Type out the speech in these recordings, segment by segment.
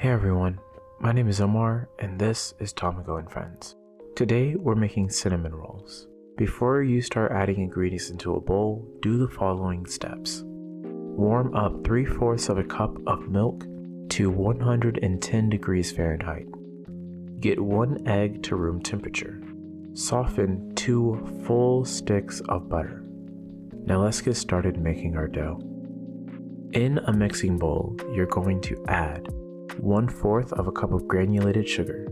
Hey everyone, my name is Omar and this is Tamago and Friends. Today we're making cinnamon rolls. Before you start adding ingredients into a bowl, do the following steps. Warm up 3/4 of a cup of milk to 110 degrees Fahrenheit. Get 1 egg to room temperature. Soften 2 full sticks of butter. Now let's get started making our dough. In a mixing bowl, you're going to add 1/4 of a cup of granulated sugar.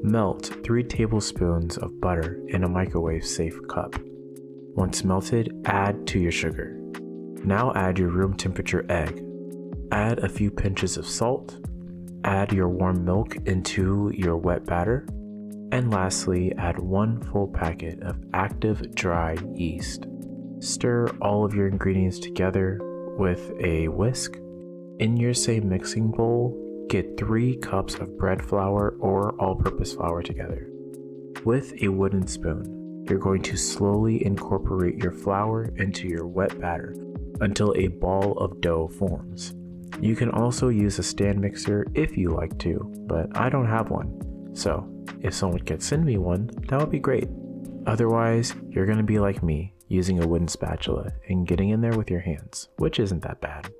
Melt 3 tablespoons of butter in a microwave safe cup. Once melted, add to your sugar. Now add your room temperature egg. Add a few pinches of salt. Add your warm milk into your wet batter. And lastly, add 1 full packet of active dry yeast. Stir all of your ingredients together with a whisk. In your same mixing bowl, get 3 cups of bread flour or all-purpose flour together. With a wooden spoon, you're going to slowly incorporate your flour into your wet batter until a ball of dough forms. You can also use a stand mixer if you like to, but I don't have one. So if someone could send me one, that would be great. Otherwise, you're going to be like me, using a wooden spatula and getting in there with your hands, which isn't that bad.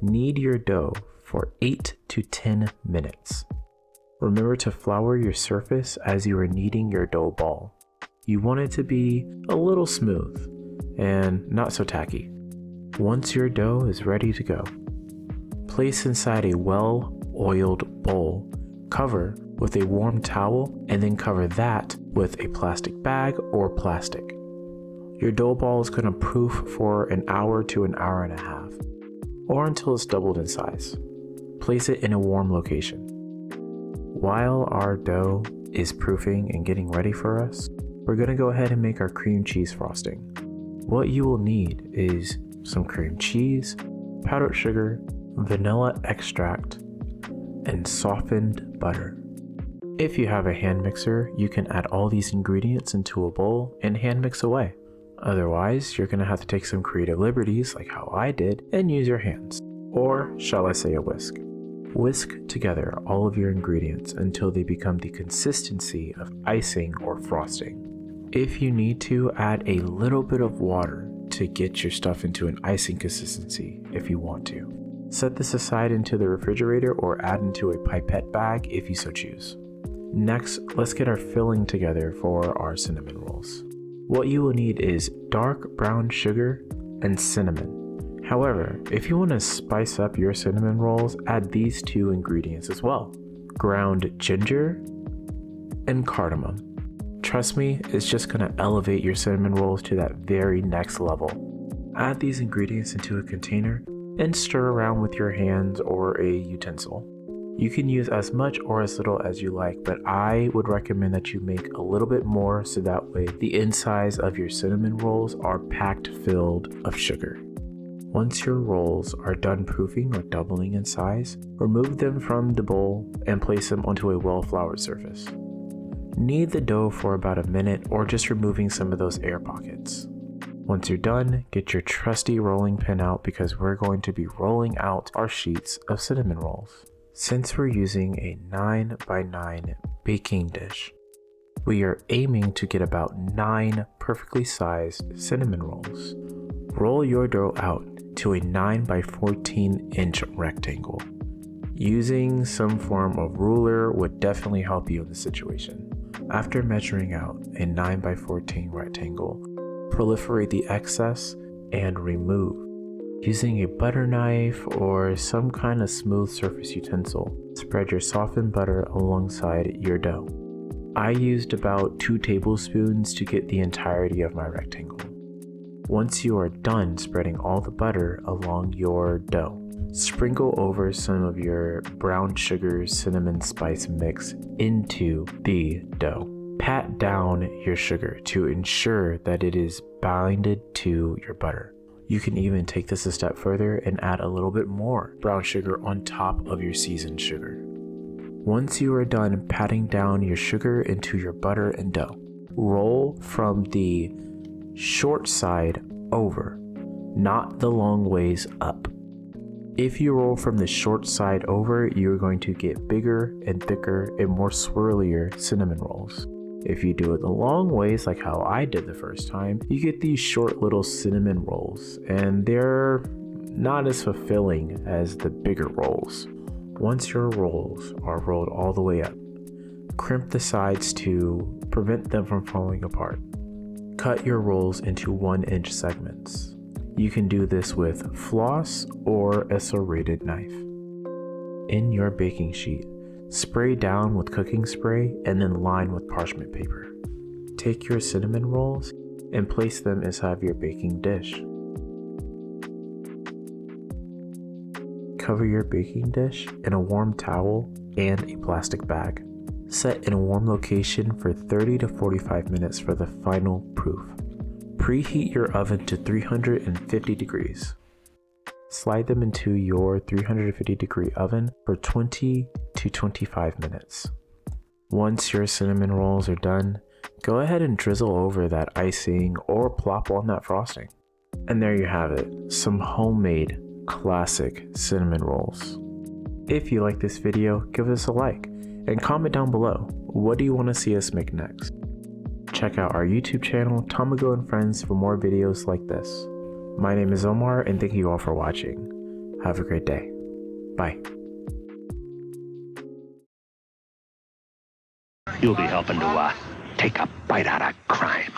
Knead your dough for 8 to 10 minutes. Remember to flour your surface as you are kneading your dough ball. You want it to be a little smooth and not so tacky. Once your dough is ready to go, place inside a well-oiled bowl, cover with a warm towel, and then cover that with a plastic bag or plastic. Your dough ball is going to proof for an hour to an hour and a half, or until it's doubled in size. Place it in a warm location. While our dough is proofing and getting ready for us, we're going to go ahead and make our cream cheese frosting. What you will need is some cream cheese, powdered sugar, vanilla extract, and softened butter. If you have a hand mixer, you can add all these ingredients into a bowl and hand mix away. Otherwise, you're going to have to take some creative liberties like how I did and use your hands, or shall I say a whisk. Whisk together all of your ingredients until they become the consistency of icing or frosting. If you need to, add a little bit of water to get your stuff into an icing consistency if you want to. Set this aside into the refrigerator or add into a pipette bag if you so choose. Next, let's get our filling together for our cinnamon rolls. What you will need is dark brown sugar and cinnamon. However, if you want to spice up your cinnamon rolls, add these 2 ingredients as well: ground ginger and cardamom. Trust me, it's just going to elevate your cinnamon rolls to that very next level. Add these ingredients into a container and stir around with your hands or a utensil. You can use as much or as little as you like, but I would recommend that you make a little bit more so that way the insides of your cinnamon rolls are packed filled of sugar. Once your rolls are done proofing or doubling in size, remove them from the bowl and place them onto a well-floured surface. Knead the dough for about a minute or just removing some of those air pockets. Once you're done, get your trusty rolling pin out because we're going to be rolling out our sheets of cinnamon rolls. Since we're using a 9x9 baking dish, we are aiming to get about 9 perfectly sized cinnamon rolls. Roll your dough out to a 9x14 inch rectangle. Using some form of ruler would definitely help you in this situation. After measuring out a 9x14 rectangle, proliferate the excess and remove. Using a butter knife or some kind of smooth surface utensil, spread your softened butter alongside your dough. I used about 2 tablespoons to get the entirety of my rectangle. Once you are done spreading all the butter along your dough, sprinkle over some of your brown sugar cinnamon spice mix into the dough. Pat down your sugar to ensure that it is binded to your butter. You can even take this a step further and add a little bit more brown sugar on top of your seasoned sugar. Once you are done patting down your sugar into your butter and dough, roll from the short side over, not the long ways up. If you roll from the short side over, you're going to get bigger and thicker and more swirlier cinnamon rolls. If you do it the long ways like how I did the first time, you get these short little cinnamon rolls, and they're not as fulfilling as the bigger rolls. Once your rolls are rolled all the way up, crimp the sides to prevent them from falling apart. Cut your rolls into 1-inch segments. You can do this with floss or a serrated knife. In your baking sheet, spray down with cooking spray and then line with parchment paper. Take your cinnamon rolls and place them inside your baking dish. Cover your baking dish in a warm towel and a plastic bag. Set in a warm location for 30 to 45 minutes for the final proof. Preheat your oven to 350 degrees. Slide them into your 350 degree oven for 20 to 25 minutes. Once your cinnamon rolls are done, go ahead and drizzle over that icing or plop on that frosting. And there you have it, some homemade classic cinnamon rolls. If you like this video, give us a like and comment down below, what do you want to see us make next? Check out our YouTube channel, Tamago and Friends, for more videos like this. My name is Omar, and thank you all for watching. Have a great day. Bye. You'll be helping to take a bite out of crime.